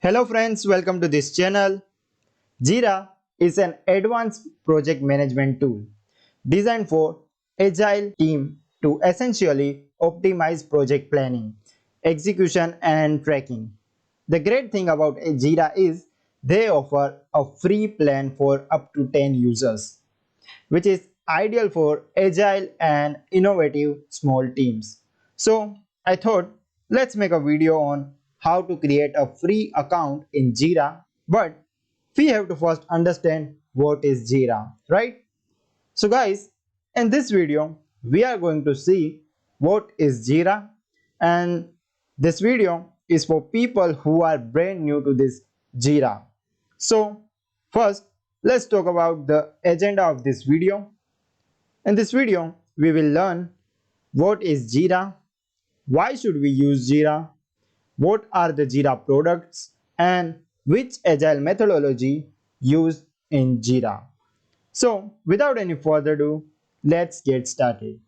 Hello friends, welcome to this channel. JIRA is an advanced project management tool designed for agile team to essentially optimize project planning, execution and tracking. The great thing about JIRA is they offer a free plan for up to 10 users, which is ideal for agile and innovative small teams. So I thought let's make a video on how to create a free account in JIRA, but we have to first understand what is JIRA, right? So guys, in this video we are going to see what is JIRA, and this video is for people who are brand new to this JIRA. So first, let's talk about the agenda of this video. In this video, we will learn what is JIRA, why should we use JIRA, what are the JIRA products, and which agile methodology used in JIRA. So, without any further ado, let's get started.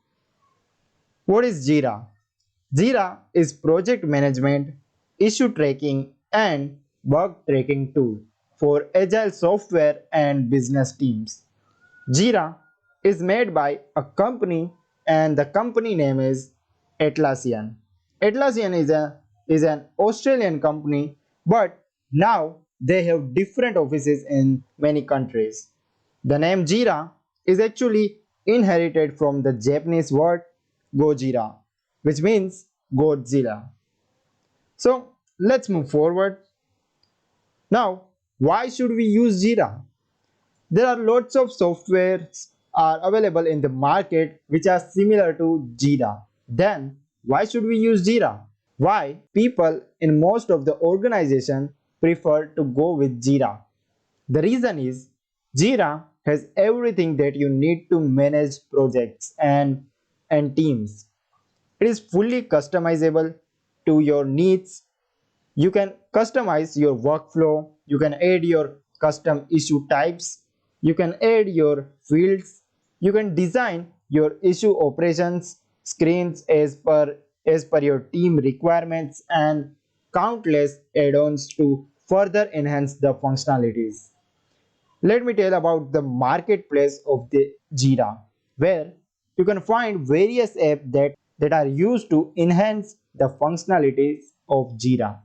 What is JIRA? JIRA is project management, issue tracking, and work tracking tool for agile software and business teams. JIRA is made by a company and the company name is Atlassian. Atlassian is an Australian company, but now they have different offices in many countries. The name JIRA is actually inherited from the Japanese word Gojira, which means Godzilla. So let's move forward. Now, why should we use JIRA? There are lots of softwares are available in the market which are similar to JIRA. Then why should we use JIRA? Why people in most of the organization prefer to go with JIRA? The reason is JIRA has everything that you need to manage projects and teams. It is fully customizable to your needs. You can customize your workflow, you can add your custom issue types, you can add your fields, you can design your issue operations screens as per your team requirements, and countless add-ons to further enhance the functionalities. Let me tell about the marketplace of the JIRA, where you can find various apps that are used to enhance the functionalities of JIRA.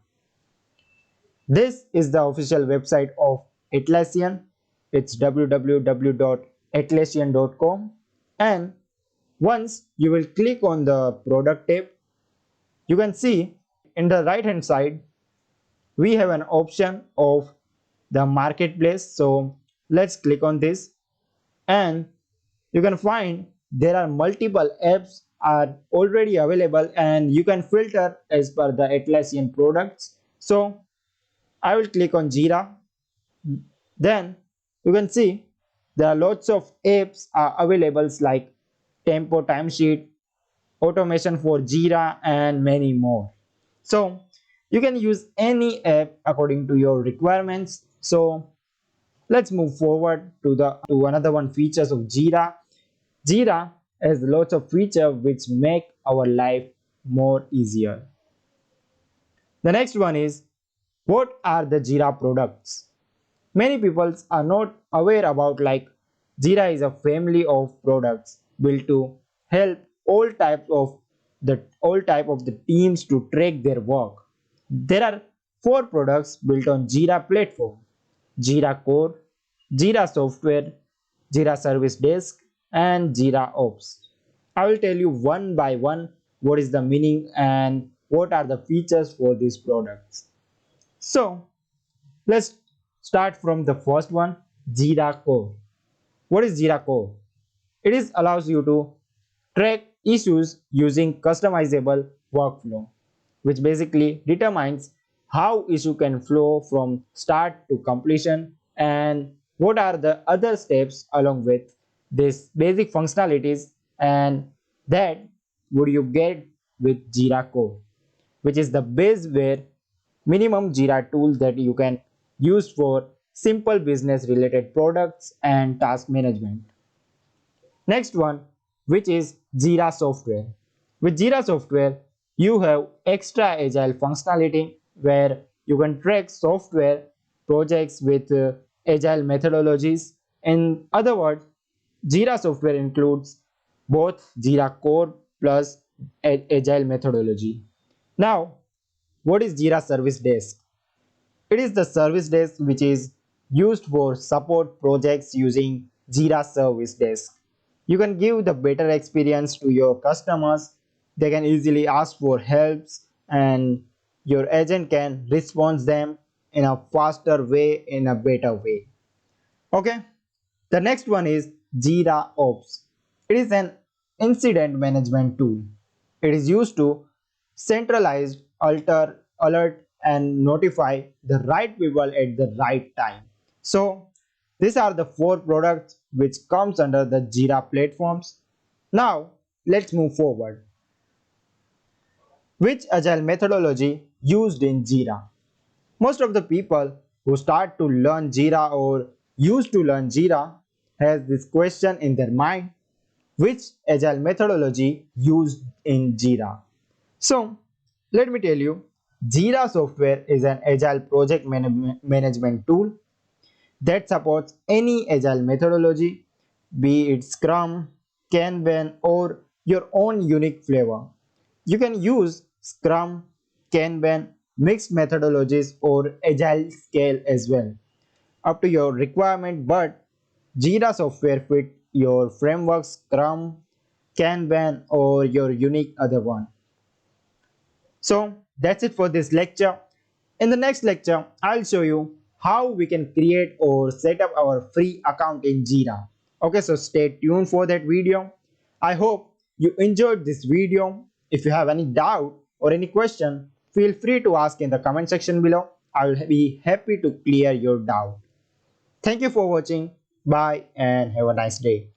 This is the official website of Atlassian. It's www.atlassian.com, and once you will click on the product tab, you can see in the right hand side we have an option of the marketplace. So let's click on this, and you can find there are multiple apps are already available and you can filter as per the Atlassian products. So I will click on JIRA. Then you can see there are lots of apps are available like Tempo Timesheet, automation for JIRA, and many more. So you can use any app according to your requirements. So let's move forward to another one features of JIRA. JIRA has lots of features which make our life more easier. The next one is, what are the JIRA products? Many people are not aware about like JIRA is a family of products built to help all type of the teams to track their work. There are four products built on JIRA platform: JIRA Core, JIRA Software, JIRA Service Desk, and JIRA Ops. I will tell you one by one what is the meaning and what are the features for these products. So let's start from the first one, JIRA Core. What is JIRA Core? It is allows you to track issues using customizable workflow, which basically determines how issue can flow from start to completion and what are the other steps along with this basic functionalities, and that would you get with JIRA Core, which is the base where minimum JIRA tool that you can use for simple business related products and task management. Next one, which is JIRA Software. With JIRA Software, you have extra agile functionality where you can track software projects with agile methodologies. In other words, JIRA software includes both JIRA core plus agile methodology. Now, what is JIRA Service Desk? It is the service desk which is used for support projects using JIRA Service Desk. You can give the better experience to your customers. They can easily ask for helps and your agent can respond them in a faster way, in a better way. Okay, the next one is JIRA Ops. It is an incident management tool. It is used to centralize, alert and notify the right people at the right time. So these are the 4 products which comes under the JIRA platforms. Now let's move forward. Which agile methodology used in JIRA? Most of the people who start to learn JIRA or used to learn JIRA has this question in their mind: which agile methodology used in JIRA? So let me tell you, JIRA software is an agile project management tool that supports any agile methodology, be it Scrum, Kanban, or your own unique flavor. You can use Scrum, Kanban, mixed methodologies, or agile scale as well, up to your requirement, but JIRA software fit your framework Scrum, Kanban, or your unique other one. So that's it for this lecture. In the next lecture, I'll show you how we can create or set up our free account in JIRA. Okay, so stay tuned for that video. I hope you enjoyed this video. If you have any doubt or any question, feel free to ask in the comment section below. I will be happy to clear your doubt. Thank you for watching. Bye and have a nice day.